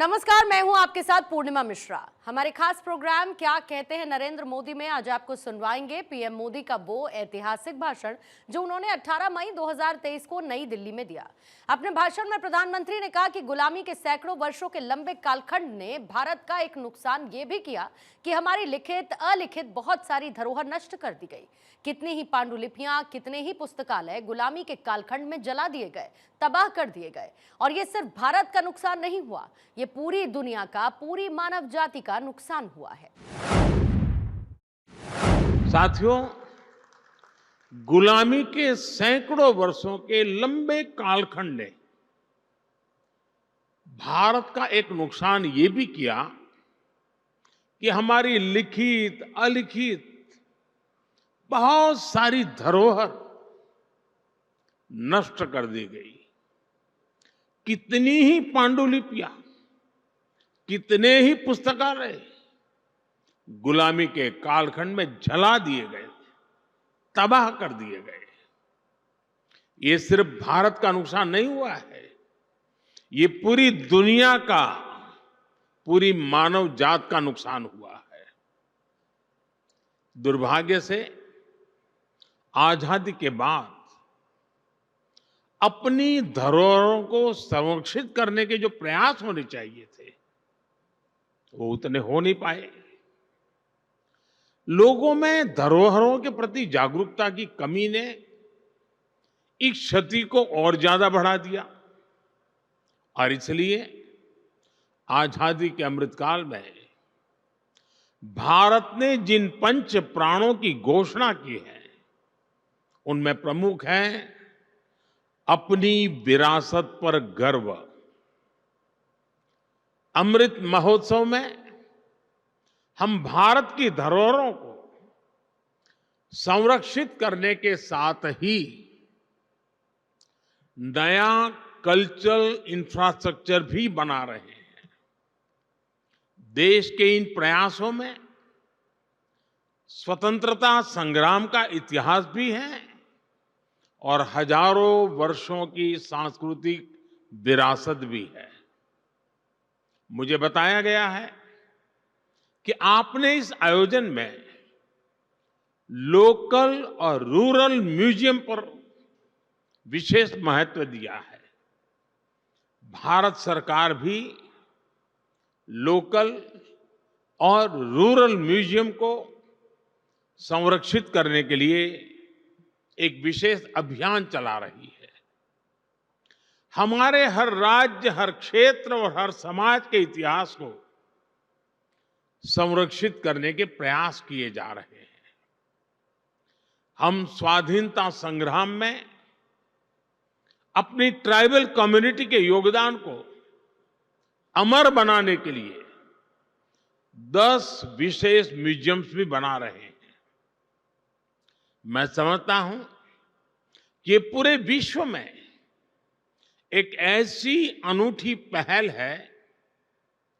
नमस्कार, मैं हूं आपके साथ पूर्णिमा मिश्रा। हमारे खास प्रोग्राम क्या कहते हैं नरेंद्र मोदी में आज आपको सुनवाएंगे पीएम मोदी का वो ऐतिहासिक भाषण जो उन्होंने 18 मई 2023 को नई दिल्ली में दिया। अपने भाषण में प्रधानमंत्री ने कहा कि गुलामी के सैकड़ों वर्षों के लंबे कालखंड ने भारत का एक नुकसान ये भी किया कि हमारी लिखित अलिखित बहुत सारी धरोहर नष्ट कर दी गई। कितनी ही पांडुलिपियां, कितने ही पुस्तकालय गुलामी के कालखंड में जला दिए गए, तबाह कर दिए गए। और ये सिर्फ भारत का नुकसान नहीं हुआ, ये पूरी दुनिया का, पूरी मानव जाति का नुकसान हुआ है। साथियों, गुलामी के सैकड़ों वर्षों के लंबे कालखंड ने भारत का एक नुकसान ये भी किया कि हमारी लिखित अलिखित बहुत सारी धरोहर नष्ट कर दी गई। कितनी ही पांडुलिपियां, कितने ही पुस्तकालय गुलामी के कालखंड में जला दिए गए, तबाह कर दिए गए। ये सिर्फ भारत का नुकसान नहीं हुआ है, ये पूरी दुनिया का, पूरी मानव जात का नुकसान हुआ है। दुर्भाग्य से आजादी के बाद अपनी धरोहरों को संरक्षित करने के जो प्रयास होने चाहिए थे वो उतने हो नहीं पाए। लोगों में धरोहरों के प्रति जागरूकता की कमी ने इस क्षति को और ज्यादा बढ़ा दिया और इसलिए आजादी के अमृतकाल में भारत ने जिन पंच प्राणों की घोषणा की है उनमें प्रमुख है अपनी विरासत पर गर्व। अमृत महोत्सव में हम भारत की धरोहरों को संरक्षित करने के साथ ही नया कल्चरल इंफ्रास्ट्रक्चर भी बना रहे हैं। देश के इन प्रयासों में स्वतंत्रता संग्राम का इतिहास भी है और हजारों वर्षों की सांस्कृतिक विरासत भी है। मुझे बताया गया है कि आपने इस आयोजन में लोकल और रूरल म्यूजियम पर विशेष महत्व दिया है। भारत सरकार भी लोकल और रूरल म्यूजियम को संरक्षित करने के लिए एक विशेष अभियान चला रही है। हमारे हर राज्य, हर क्षेत्र और हर समाज के इतिहास को संरक्षित करने के प्रयास किए जा रहे हैं। हम स्वाधीनता संग्राम में अपनी ट्राइबल कम्युनिटी के योगदान को अमर बनाने के लिए 10 विशेष म्यूजियम्स भी बना रहे हैं। मैं समझता हूं कि ये पूरे विश्व में एक ऐसी अनूठी पहल है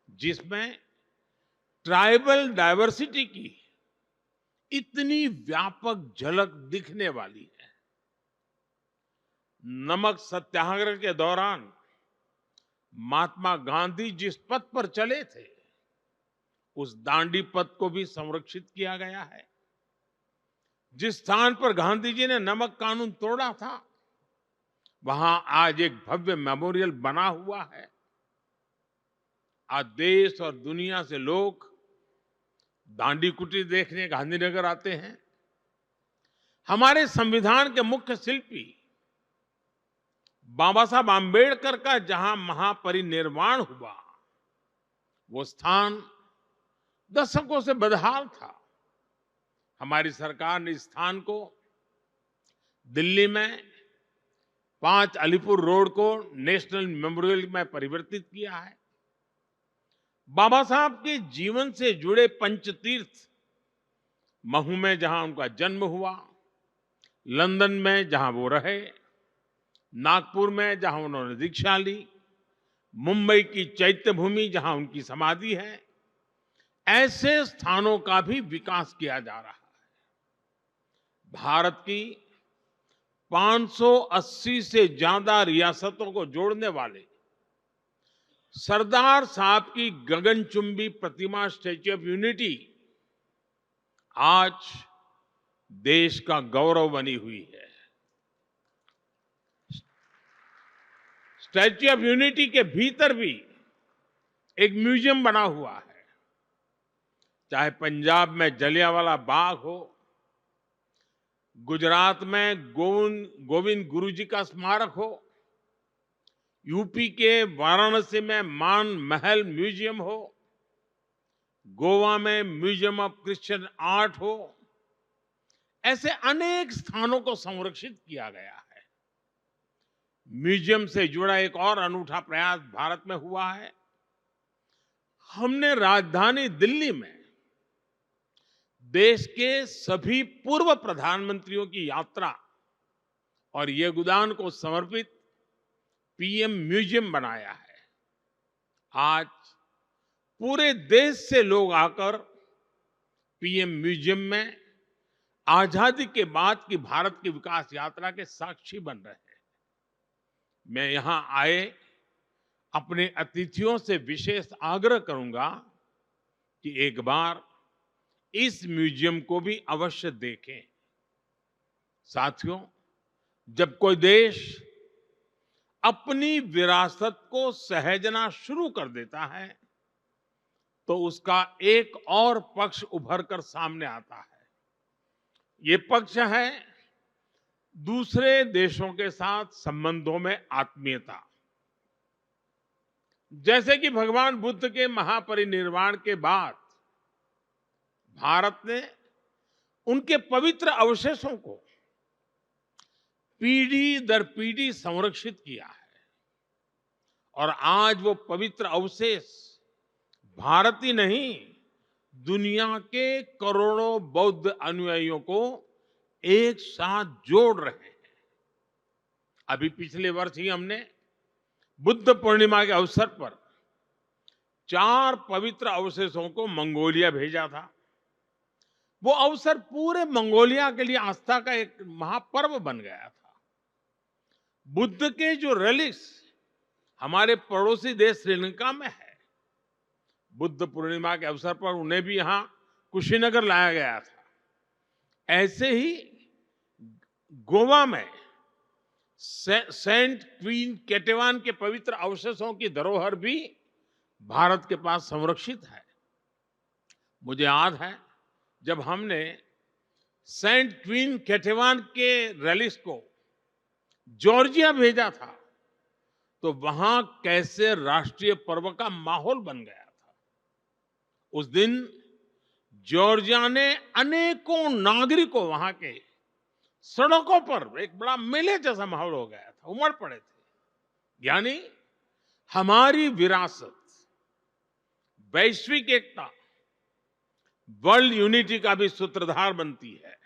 जिसमें ट्राइबल डायवर्सिटी की इतनी व्यापक झलक दिखने वाली है। नमक सत्याग्रह के दौरान महात्मा गांधी जिस पथ पर चले थे उस दांडी पथ को भी संरक्षित किया गया है। जिस स्थान पर गांधी जी ने नमक कानून तोड़ा था वहां आज एक भव्य मेमोरियल बना हुआ है। आज देश और दुनिया से लोग दांडी कुटीर देखने गांधीनगर आते हैं। हमारे संविधान के मुख्य शिल्पी बाबा साहब आंबेडकर का जहां महापरिनिर्वाण हुआ वो स्थान दशकों से बदहाल था। हमारी सरकार ने इस स्थान को दिल्ली में 5 अलीपुर रोड को नेशनल मेमोरियल में परिवर्तित किया है। बाबा साहब के जीवन से जुड़े पंचतीर्थ, महू में जहां उनका जन्म हुआ, लंदन में जहां वो रहे, नागपुर में जहां उन्होंने दीक्षा ली, मुंबई की चैत्य भूमि जहां उनकी समाधि है, ऐसे स्थानों का भी विकास किया जा रहा है। भारत की 580 से ज्यादा रियासतों को जोड़ने वाले सरदार साहब की गगनचुंबी प्रतिमा स्टैच्यू ऑफ यूनिटी आज देश का गौरव बनी हुई है। स्टैच्यू ऑफ यूनिटी के भीतर भी एक म्यूजियम बना हुआ है। चाहे पंजाब में जलियांवाला बाग हो, गुजरात में गोविंद गुरु जी का स्मारक हो, यूपी के वाराणसी में मान महल म्यूजियम हो, गोवा में म्यूजियम ऑफ क्रिश्चियन आर्ट हो, ऐसे अनेक स्थानों को संरक्षित किया गया है। म्यूजियम से जुड़ा एक और अनूठा प्रयास भारत में हुआ है। हमने राजधानी दिल्ली में देश के सभी पूर्व प्रधानमंत्रियों की यात्रा और योगदान को समर्पित पीएम म्यूजियम बनाया है। आज पूरे देश से लोग आकर पीएम म्यूजियम में आजादी के बाद की भारत की विकास यात्रा के साक्षी बन रहे हैं। मैं यहां आए अपने अतिथियों से विशेष आग्रह करूंगा कि एक बार इस म्यूजियम को भी अवश्य देखें। साथियों, जब कोई देश अपनी विरासत को सहेजना शुरू कर देता है तो उसका एक और पक्ष उभर कर सामने आता है। ये पक्ष है दूसरे देशों के साथ संबंधों में आत्मीयता। जैसे कि भगवान बुद्ध के महापरिनिर्वाण के बाद भारत ने उनके पवित्र अवशेषों को पीढ़ी दर पीढ़ी संरक्षित किया है और आज वो पवित्र अवशेष भारत ही नहीं, दुनिया के करोड़ों बौद्ध अनुयायियों को एक साथ जोड़ रहे हैं। अभी पिछले वर्ष ही हमने बुद्ध पूर्णिमा के अवसर पर 4 पवित्र अवशेषों को मंगोलिया भेजा था। वो अवसर पूरे मंगोलिया के लिए आस्था का एक महापर्व बन गया था। बुद्ध के जो रेलिक्स हमारे पड़ोसी देश श्रीलंका में है, बुद्ध पूर्णिमा के अवसर पर उन्हें भी यहां कुशीनगर लाया गया था। ऐसे ही गोवा में सेंट क्वीन केटेवान के पवित्र अवशेषों की धरोहर भी भारत के पास संरक्षित है। मुझे याद है जब हमने सेंट क्वीन केटेवान के रेलिक्स को जॉर्जिया भेजा था तो वहां कैसे राष्ट्रीय पर्व का माहौल बन गया था। उस दिन जॉर्जिया ने अनेकों नागरिकों वहां के सड़कों पर एक बड़ा मेले जैसा माहौल हो गया था, उमड़ पड़े थे। यानी हमारी विरासत वैश्विक एकता, वर्ल्ड यूनिटी का भी सूत्रधार बनती है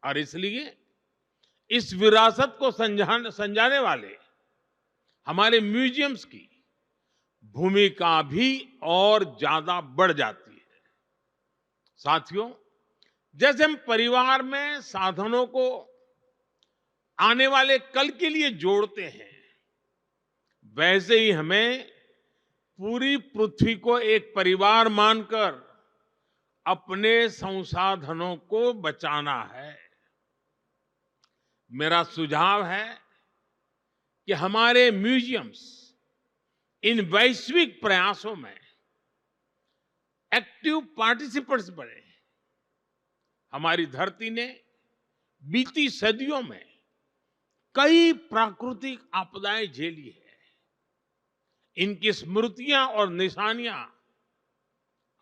और इसलिए इस विरासत को संजाने वाले हमारे म्यूजियम्स की भूमिका भी और ज्यादा बढ़ जाती है। साथियों, जैसे हम परिवार में साधनों को आने वाले कल के लिए जोड़ते हैं, वैसे ही हमें पूरी पृथ्वी को एक परिवार मानकर अपने संसाधनों को बचाना है। मेरा सुझाव है कि हमारे म्यूजियम्स इन वैश्विक प्रयासों में एक्टिव पार्टिसिपेंट्स बने। हमारी धरती ने बीती सदियों में कई प्राकृतिक आपदाएं झेली है। इनकी स्मृतियां और निशानियां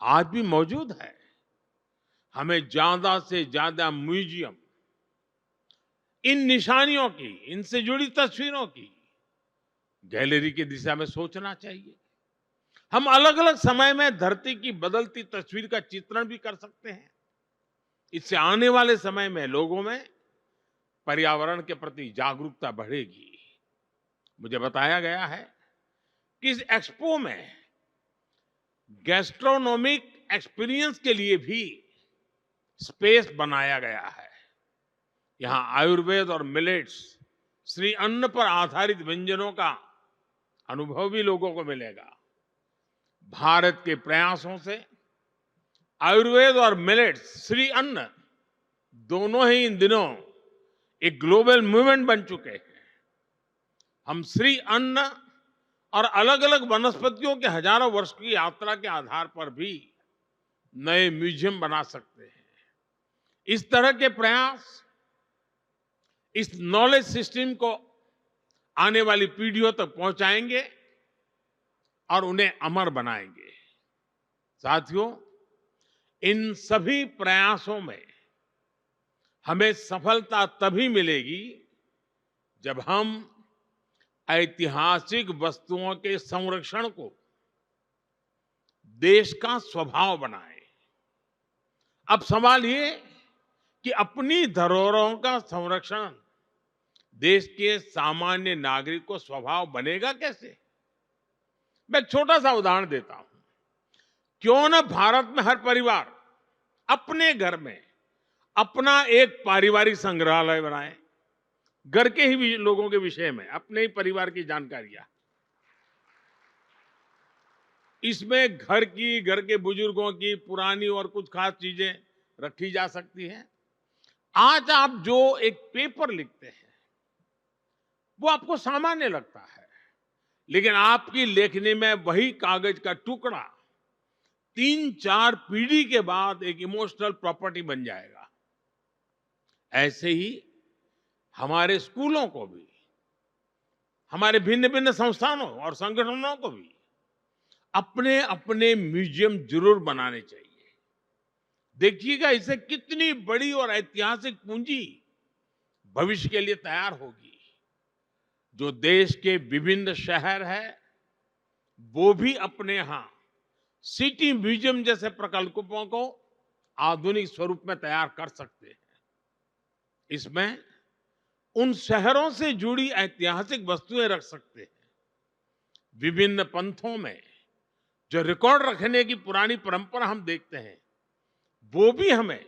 आज भी मौजूद है। हमें ज्यादा से ज्यादा म्यूजियम इन निशानियों की, इनसे जुड़ी तस्वीरों की गैलरी की दिशा में सोचना चाहिए। हम अलग अलग समय में धरती की बदलती तस्वीर का चित्रण भी कर सकते हैं। इससे आने वाले समय में लोगों में पर्यावरण के प्रति जागरूकता बढ़ेगी। मुझे बताया गया है कि इस एक्सपो में गैस्ट्रोनोमिक एक्सपीरियंस के लिए भी स्पेस बनाया गया है। यहां आयुर्वेद और मिलेट्स, श्री अन्न पर आधारित व्यंजनों का अनुभव भी लोगों को मिलेगा। भारत के प्रयासों से आयुर्वेद और मिलेट्स, श्री अन्न, दोनों ही इन दिनों एक ग्लोबल मूवमेंट बन चुके हैं। हम श्री अन्न और अलग अलग वनस्पतियों के हजारों वर्ष की यात्रा के आधार पर भी नए म्यूजियम बना सकते हैं। इस तरह के प्रयास इस नॉलेज सिस्टम को आने वाली पीढ़ियों तक पहुंचाएंगे और उन्हें अमर बनाएंगे। साथियों, इन सभी प्रयासों में हमें सफलता तभी मिलेगी जब हम ऐतिहासिक वस्तुओं के संरक्षण को देश का स्वभाव बनाएं। अब सवाल ये कि अपनी धरोहरों का संरक्षण देश के सामान्य नागरिक को स्वभाव बनेगा कैसे? मैं एक छोटा सा उदाहरण देता हूं। क्यों न भारत में हर परिवार अपने घर में अपना एक पारिवारिक संग्रहालय बनाए, घर के ही लोगों के विषय में, अपने ही परिवार की जानकारियां। इसमें घर के बुजुर्गों की पुरानी और कुछ खास चीजें रखी जा सकती हैं। आज आप जो एक पेपर लिखते हैं वो आपको सामान्य लगता है, लेकिन आपकी लेखनी में वही कागज का टुकड़ा 3-4 पीढ़ी के बाद एक इमोशनल प्रॉपर्टी बन जाएगा। ऐसे ही हमारे स्कूलों को भी, हमारे भिन्न भिन्न संस्थानों और संगठनों को भी अपने अपने म्यूजियम जरूर बनाने चाहिए। देखिएगा, इससे कितनी बड़ी और ऐतिहासिक पूंजी भविष्य के लिए तैयार होगी। जो देश के विभिन्न शहर हैं, वो भी अपने यहां सिटी म्यूजियम जैसे प्रकल्पों को आधुनिक स्वरूप में तैयार कर सकते हैं। इसमें उन शहरों से जुड़ी ऐतिहासिक वस्तुएं रख सकते हैं। विभिन्न पंथों में जो रिकॉर्ड रखने की पुरानी परंपरा हम देखते हैं, वो भी हमें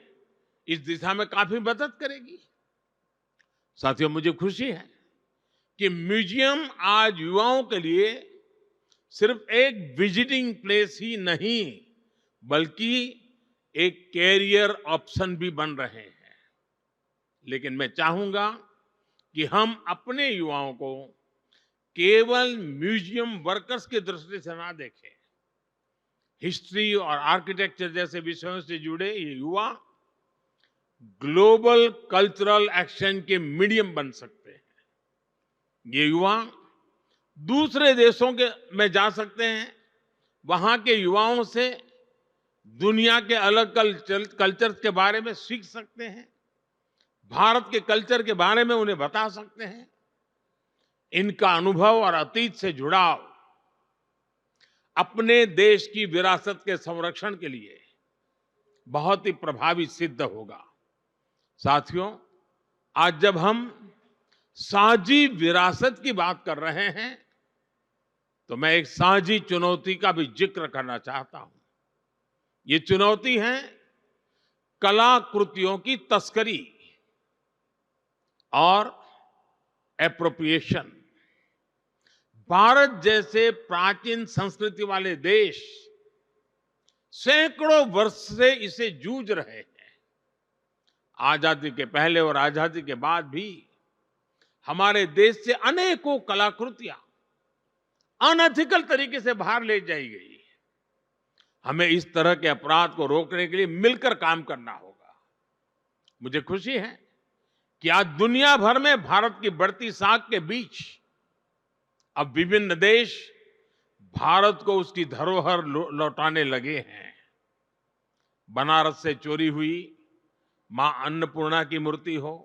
इस दिशा में काफी मदद करेगी। साथियों, मुझे खुशी है कि म्यूजियम आज युवाओं के लिए सिर्फ एक विजिटिंग प्लेस ही नहीं, बल्कि एक कैरियर ऑप्शन भी बन रहे हैं। लेकिन मैं चाहूंगा कि हम अपने युवाओं को केवल म्यूजियम वर्कर्स की दृष्टि से ना देखें। हिस्ट्री और आर्किटेक्चर जैसे विषयों से जुड़े ये युवा ग्लोबल कल्चरल एक्शन के मीडियम बन सकते हैं। ये युवा दूसरे देशों में जा सकते हैं, वहां के युवाओं से दुनिया के अलग कल्चर के बारे में सीख सकते हैं, भारत के कल्चर के बारे में उन्हें बता सकते हैं। इनका अनुभव और अतीत से जुड़ाव अपने देश की विरासत के संरक्षण के लिए बहुत ही प्रभावी सिद्ध होगा। साथियों, आज जब हम साझी विरासत की बात कर रहे हैं, तो मैं एक साझी चुनौती का भी जिक्र करना चाहता हूं। ये चुनौती है कलाकृतियों की तस्करी और एप्रोप्रिएशन। भारत जैसे प्राचीन संस्कृति वाले देश सैकड़ों वर्ष से इसे जूझ रहे हैं। आजादी के पहले और आजादी के बाद भी हमारे देश से अनेकों कलाकृतियां अनएथिकल तरीके से बाहर ले जाई गई। हमें इस तरह के अपराध को रोकने के लिए मिलकर काम करना होगा। मुझे खुशी है कि आज दुनिया भर में भारत की बढ़ती साख के बीच अब विभिन्न देश भारत को उसकी धरोहर लौटाने लगे हैं। बनारस से चोरी हुई मां अन्नपूर्णा की मूर्ति हो,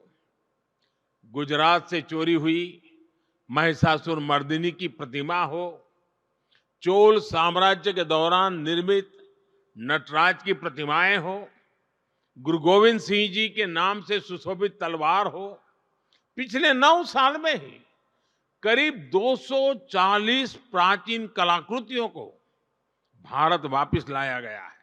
गुजरात से चोरी हुई महिषासुर मर्दिनी की प्रतिमा हो, चोल साम्राज्य के दौरान निर्मित नटराज की प्रतिमाएं हो, गुरु गोविंद सिंह जी के नाम से सुशोभित तलवार हो, पिछले 9 साल में ही करीब 240 प्राचीन कलाकृतियों को भारत वापस लाया गया है।